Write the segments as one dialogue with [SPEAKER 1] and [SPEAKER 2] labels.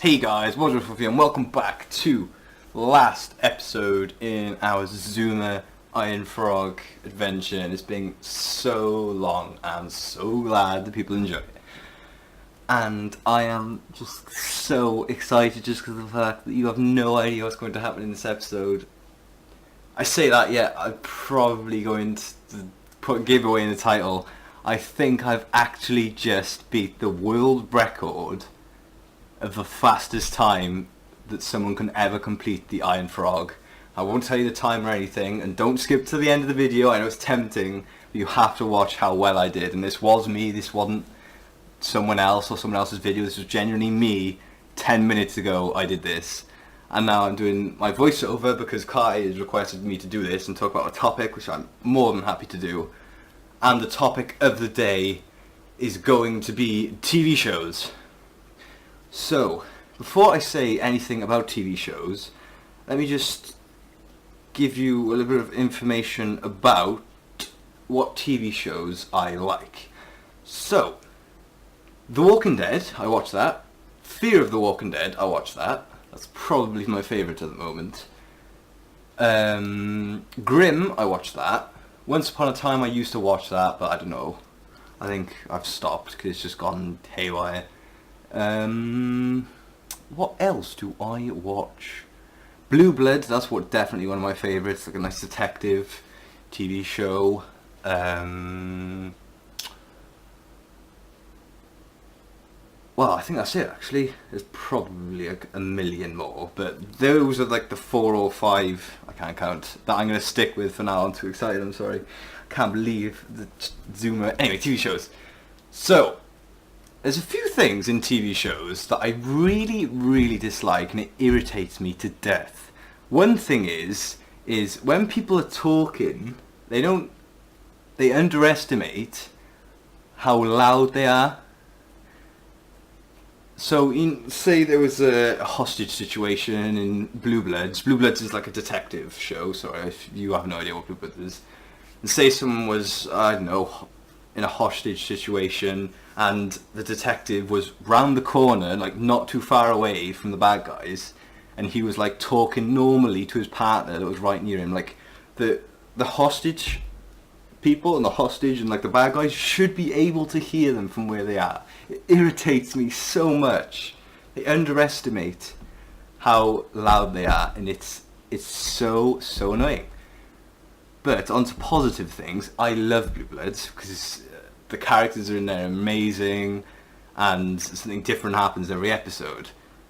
[SPEAKER 1] Hey guys, Wonderful and welcome back to the last episode in our Zuma Iron Frog adventure, and it's been so long. I'm so glad that people enjoy it. And I am just so excited just because of the fact that you have no idea what's going to happen in this episode. I say that, yeah, I'm probably going to give away in the title. I think I've actually just beat the world record of the fastest time that someone can ever complete the Iron Frog. I won't tell you the time or anything, and don't skip to the end of the video. I know it's tempting, but you have to watch how well I did. And this was me, this wasn't someone else or someone else's video, this was genuinely me. 10 minutes ago I did this. And now I'm doing my voiceover because Kai has requested me to do this and talk about a topic, which I'm more than happy to do. And the topic of the day is going to be TV shows. So, before I say anything about TV shows, let me just give you a little bit of information about what TV shows I like. So, The Walking Dead, I watch that. Fear of the Walking Dead, I watch that. That's probably my favourite at the moment. Grimm, I watch that. Once upon a time I used to watch that, but I don't know. I think I've stopped because it's just gone haywire. What else do I watch? Blue Bloods, that's definitely one of my favourites, like a nice detective TV show. Well, I think that's it actually. There's probably a million more, but those are like the 4 or 5, I can't count, that I'm going to stick with for now. I'm too excited, I'm sorry. I can't believe the Zuma. Anyway, TV shows. So, there's a few things in TV shows that I really dislike, and it irritates me to death. One thing is when people are talking, they underestimate how loud they are. So, say there was a hostage situation in Blue Bloods. Blue Bloods is like a detective show, sorry if you have no idea what Blue Bloods is. And say someone was, I don't know, in a hostage situation, and the detective was round the corner, like not too far away from the bad guys, and he was like talking normally to his partner that was right near him. Like the hostage people and the hostage and like the bad guys should be able to hear them from where they are. It irritates me so much. They underestimate how loud they are, and it's so annoying. But onto positive things, I love Blue Bloods because the characters are in there amazing, and something different happens every episode.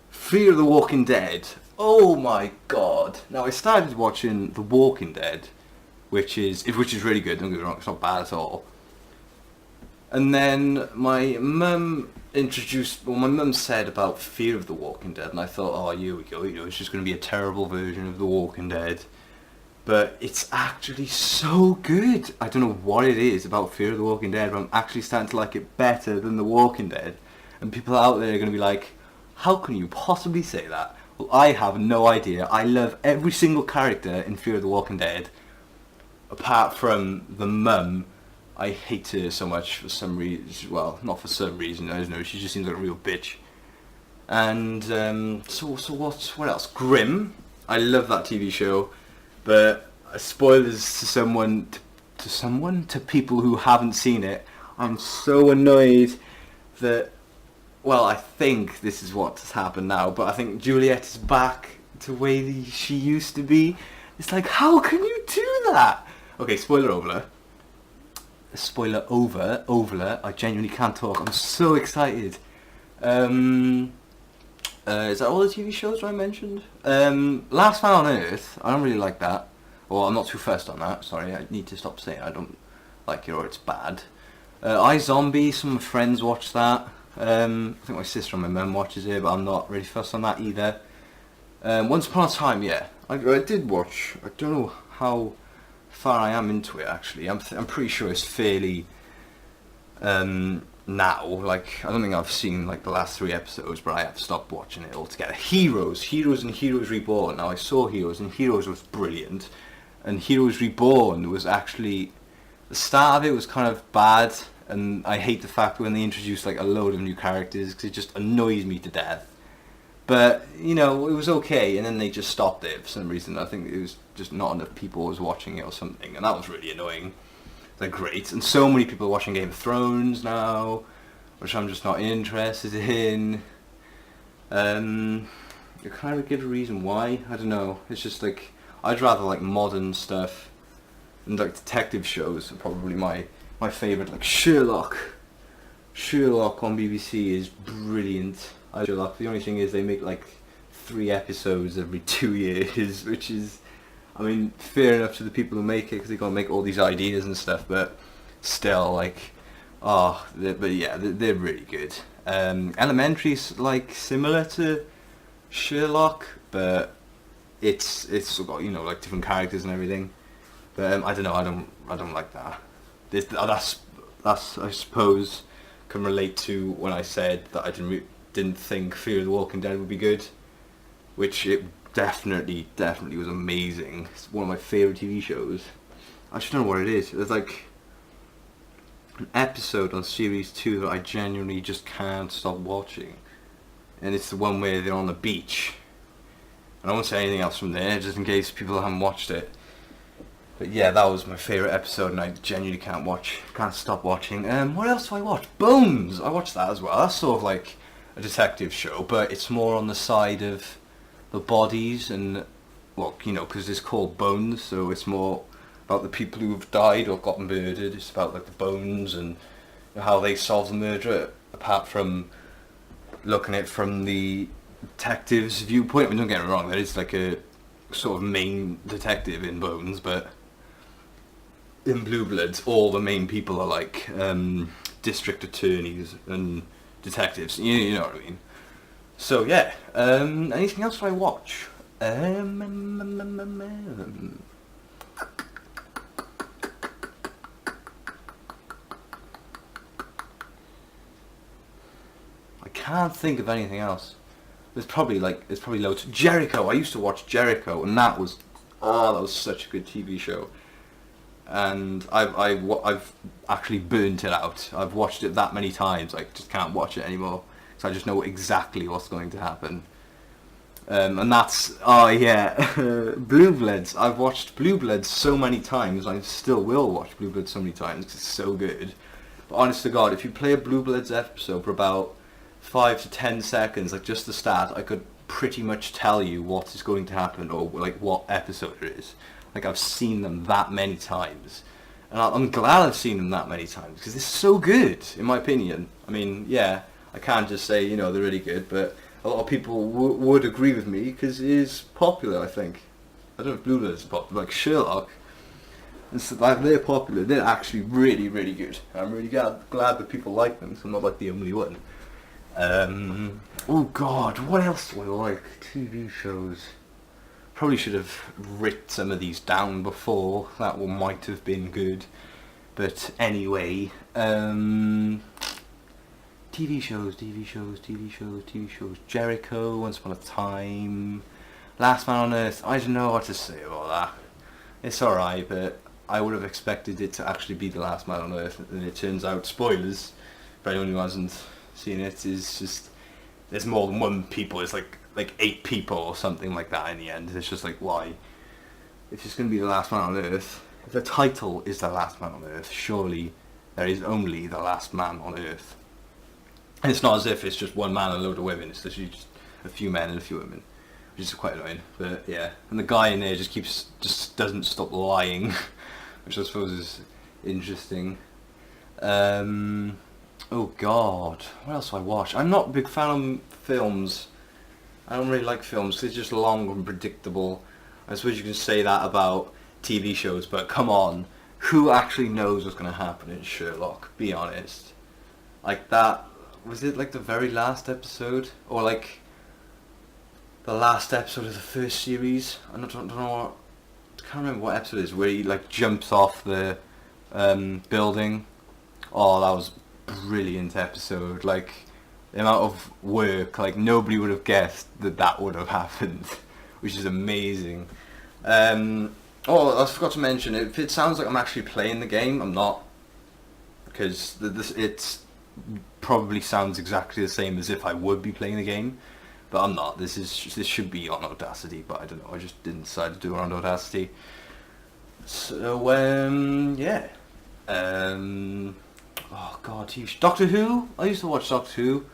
[SPEAKER 1] Fear of the Walking Dead, oh my god. Now I started watching The Walking Dead, which is really good, don't get me wrong, it's not bad at all. And then my mum said about Fear of the Walking Dead, and I thought, oh, here we go, it's just going to be a terrible version of The Walking Dead. But it's actually so good. I don't know what it is about Fear of the Walking Dead, but I'm actually starting to like it better than The Walking Dead. And people out there are going to be like, how can you possibly say that? Well, I have no idea. I love every single character in Fear of the Walking Dead, apart from the mum. I hate her so much for some reason. Well, not for some reason, I don't know. She just seems like a real bitch. And so what else? Grimm. I love that TV show. But spoilers to people who haven't seen it. I'm so annoyed that, well, I think this is what has happened now, but I think Juliet is back to the way she used to be. It's like, how can you do that? Okay, spoiler over. I genuinely can't talk. I'm so excited. Is that all the TV shows I mentioned? Last Man on Earth, I don't really like that. Well, I'm not too first on that, sorry, I need to stop saying I don't like it or it's bad. iZombie, some of my friends watch that. I think my sister and my mum watches it, but I'm not really fussed on that either. Once Upon a Time, yeah, I did watch. I don't know how far I am into it actually. I'm pretty sure it's fairly now, like, I don't think I've seen like the last 3 episodes, but I have stopped watching it altogether. Heroes and Heroes Reborn. Now I saw Heroes, and Heroes was brilliant, and Heroes Reborn was actually, the start of it was kind of bad, and I hate the fact when they introduce like a load of new characters because it just annoys me to death. But you know, it was okay, and then they just stopped it for some reason. I think it was just not enough people was watching it or something, and that was really annoying. They're great, and so many people are watching Game of Thrones now, which I'm just not interested in. You kind of give a reason why. I don't know. It's just like I'd rather like modern stuff, and like detective shows are probably my favorite. Like Sherlock. Sherlock on BBC is brilliant. I Sherlock. The only thing is they make like 3 episodes every 2 years, which is, I mean, fair enough to the people who make it because they gotta make all these ideas and stuff. But still, like, but yeah, they're really good. Elementary's like similar to Sherlock, but it's got, you know, like different characters and everything. But I don't know. I don't like that. That's I suppose can relate to when I said that I didn't think Fear of the Walking Dead would be good, which it definitely was amazing. It's one of my favorite TV shows. I just don't know what it is. There's like an episode on series 2 that I genuinely just can't stop watching, and it's the one where they're on the beach. And I won't say anything else from there, just in case people haven't watched it. But yeah, that was my favourite episode, and I genuinely can't stop watching. What else do I watch? Bones! I watched that as well. That's sort of like a detective show, but it's more on the side of the bodies, and, well, you know, because it's called Bones, so it's more about the people who have died or got murdered. It's about like the bones and how they solve the murder, apart from looking at it from the detective's viewpoint. I mean, don't get me wrong, there is like a sort of main detective in Bones, but in Blue Bloods, all the main people are like district attorneys and detectives. You know what I mean? So yeah. Anything else I watch? I can't think of anything else. There's probably loads. Jericho. I used to watch Jericho, and that was such a good TV show. And I've actually burnt it out. I've watched it that many times, I just can't watch it anymore. So I just know exactly what's going to happen. And that's, Blue Bloods. I've watched Blue Bloods so many times, I still will watch Blue Bloods so many times, because it's so good. But honest to God, if you play a Blue Bloods episode for about 5 to 10 seconds, like just the start, I could pretty much tell you what is going to happen, or like what episode it is. Like, I've seen them that many times. And I'm glad I've seen them that many times, because it's so good, in my opinion. I mean, yeah, I can't just say, you know, they're really good, but a lot of people would agree with me, because it is popular, I think. I don't know if Blue Bloods is popular, like Sherlock. And so, like, they're popular. They're actually really, really good. I'm really glad that people like them, so I'm not like the only one. Oh God, what else do I like? TV shows. Probably should have written some of these down before. That one might have been good. But anyway, TV shows. Jericho, Once Upon a Time, Last Man on Earth. I don't know what to say about that. It's alright, but I would have expected it to actually be The Last Man on Earth, and it turns out, spoilers, for anyone who hasn't seen it, is just, there's more than one people. It's like 8 people or something like that in the end. It's just like, why? If it's going to be The Last Man on Earth, if the title is The Last Man on Earth, surely there is only The Last Man on Earth. And it's not as if it's just one man and a load of women. It's literally just a few men and a few women, which is quite annoying. But yeah, and the guy in there just doesn't stop lying, which I suppose is interesting. Oh God, what else do I watch? I'm not a big fan of films. I don't really like films because it's just long and predictable. I suppose you can say that about TV shows, but come on, who actually knows what's going to happen in Sherlock? Be honest. Like that, was it like the very last episode? Or like the last episode of the first series? I don't know what, I can't remember what episode it is, where he like jumps off the building. Oh, that was a brilliant episode. Like, the amount of work, like nobody would have guessed that would have happened, which is amazing. I forgot to mention, if it sounds like I'm actually playing the game, I'm not, because it probably sounds exactly the same as if I would be playing the game, but I'm not. This should be on Audacity, but I don't know. I just didn't decide to do it on Audacity. So yeah. Oh god, Doctor Who. I used to watch Doctor Who.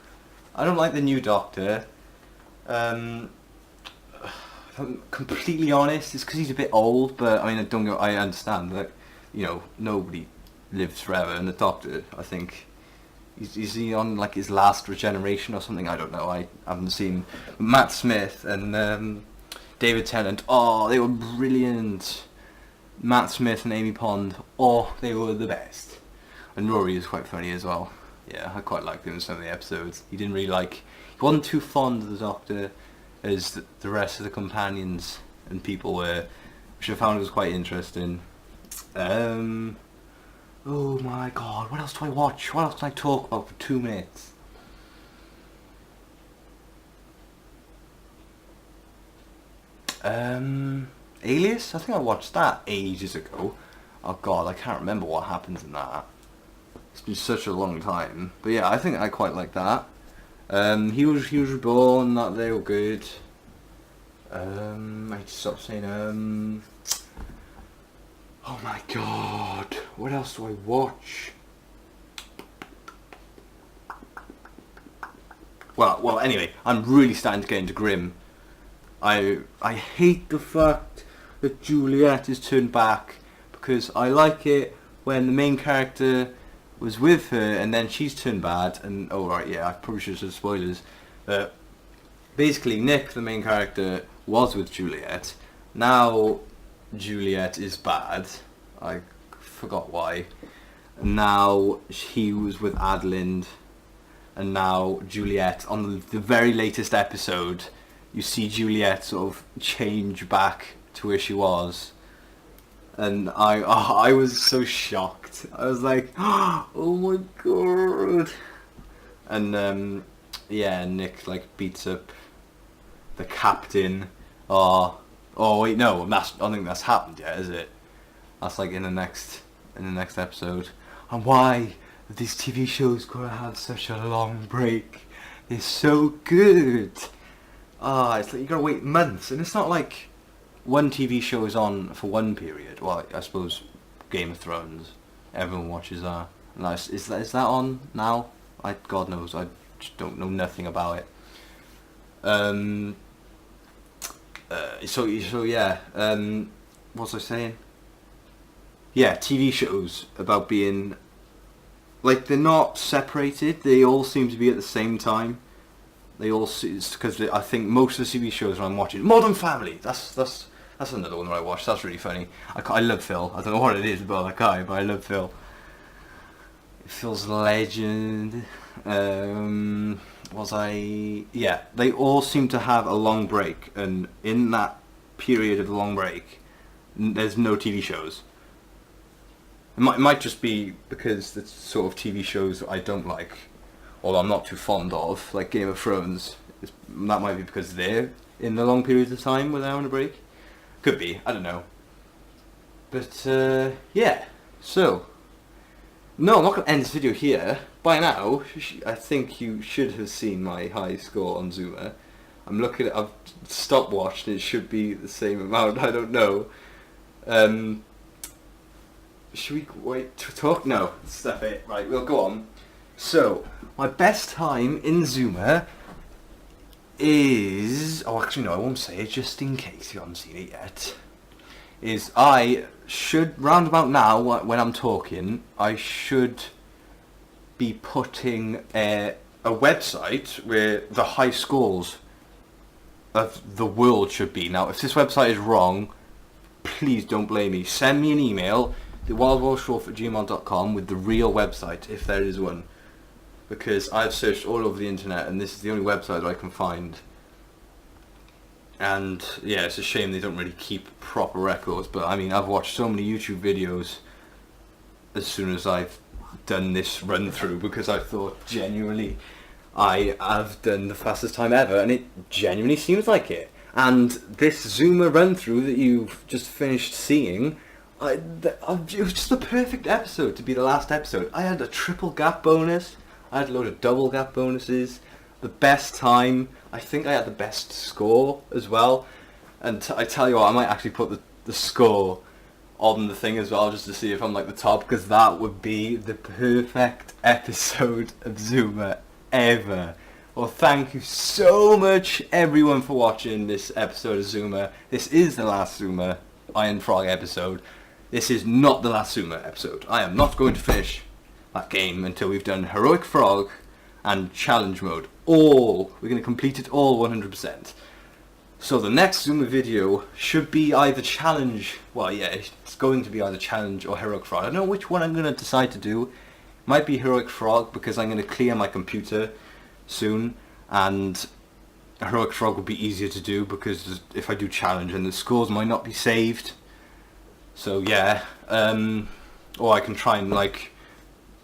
[SPEAKER 1] I don't like the new Doctor. If I'm completely honest, it's because he's a bit old. But I mean, I understand that, you know, nobody lives forever, and the Doctor, I think, is he on like his last regeneration or something? I don't know. I haven't seen. Matt Smith and David Tennant. Oh, they were brilliant. Matt Smith and Amy Pond. Oh, they were the best. And Rory is quite funny as well. Yeah, I quite liked him in some of the episodes. He wasn't too fond of the Doctor as the rest of the companions and people were, which I found was quite interesting. Oh my god, what else do I watch? What else can I talk about for 2 minutes? Alias? I think I watched that ages ago. Oh god, I can't remember what happens in that. It's been such a long time. But yeah, I think I quite like that. He was Reborn, that they were good. I just stopped saying oh my god, what else do I watch? Well anyway, I'm really starting to get into Grimm. I hate the fact that Juliet is turned back, because I like it when the main character was with her and then she's turned bad, and oh right, yeah, I probably should have said spoilers. But basically Nick, the main character, was with Juliet. Now Juliet is bad. I forgot why. Now he was with Adelind, and now Juliet, on the very latest episode, you see Juliet sort of change back to where she was. And I was so shocked. I was like, oh my god. And yeah, Nick like beats up the captain. Oh wait, no, I don't think that's happened yet, is it? That's like in the next episode. And why these TV shows gotta have such a long break? They're so good. It's like you gotta wait months, and it's not like one TV show is on for one period. Well, I suppose Game of Thrones, everyone watches that. And is that on now? God knows, I just don't know nothing about it. So yeah. What was I saying? Yeah, TV shows about being like, they're not separated. They all seem to be at the same time. They all, because I think most of the TV shows I'm watching, Modern Family. That's another one that I watched. That's really funny. I love Phil. I don't know what it is about that guy, but I love Phil. Phil's a legend. Yeah, they all seem to have a long break, and in that period of the long break, there's no TV shows. It might just be because the sort of TV shows I don't like, or I'm not too fond of, like Game of Thrones. That might be because they're in the long periods of time where they're having a break. Could be, I don't know. But yeah, so no, I'm not going to end this video here. By now, I think you should have seen my high score on Zoomer. I'm looking at, I've stopwatched, and it should be the same amount, I don't know. Should we wait to talk? No, stuff it. Right, we'll go on. So, my best time in Zoomer is... Oh, actually no, I won't say it, just in case you haven't seen it yet. Is I should, round about now, when I'm talking, I should be putting a website where the high scores of the world should be. Now, if this website is wrong, please don't blame me. Send me an email, thewildwelshwolf@gmail.com, with the real website, if there is one. Because I've searched all over the internet, and this is the only website I can find. And yeah, it's a shame they don't really keep proper records, but I mean, I've watched so many YouTube videos as soon as I've done this run through, because I thought genuinely I have done the fastest time ever, and it genuinely seems like it. And this Zoomer run through that you've just finished seeing, it was just the perfect episode to be the last episode. I had a triple gap bonus, I had a load of double gap bonuses, the best time. I think I had the best score as well. And I tell you what, I might actually put the score on the thing as well, just to see if I'm like the top, because that would be the perfect episode of Zuma ever. Well, thank you so much everyone for watching this episode of Zuma. This is the last Zuma Iron Frog episode. This is not the last Zuma episode. I am not going to finish that game until we've done Heroic Frog and Challenge Mode. We're going to complete it all 100%. So the next Zuma video should be either Challenge, well yeah, it's going to be either Challenge or Heroic Frog. I don't know which one I'm going to decide to do. Might be Heroic Frog because I'm going to clear my computer soon, and Heroic Frog will be easier to do because if I do Challenge and the scores might not be saved. So yeah, or I can try and like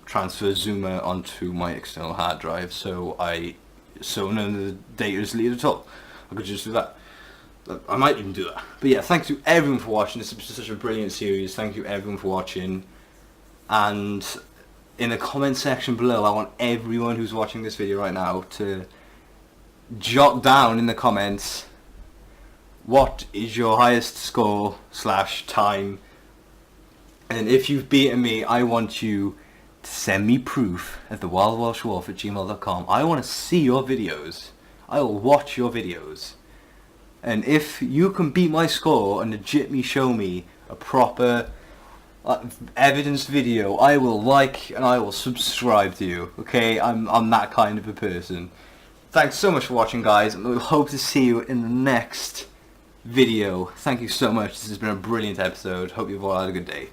[SPEAKER 1] transfer Zuma onto my external hard drive so none of the data is deleted at all. I could just do that. I might even do that. But yeah, thanks to everyone for watching. This is such a brilliant series. Thank you everyone for watching. And in the comment section below, I want everyone who's watching this video right now to jot down in the comments what is your highest score / time. And if you've beaten me, I want you to send me proof at thewildwelshwolf@gmail.com. I want to see your videos. I will watch your videos. And if you can beat my score and legitimately show me a proper evidence video, I will like and I will subscribe to you. Okay, I'm that kind of a person. Thanks so much for watching, guys, and we hope to see you in the next video. Thank you so much. This has been a brilliant episode. Hope you've all had a good day.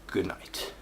[SPEAKER 1] Good night.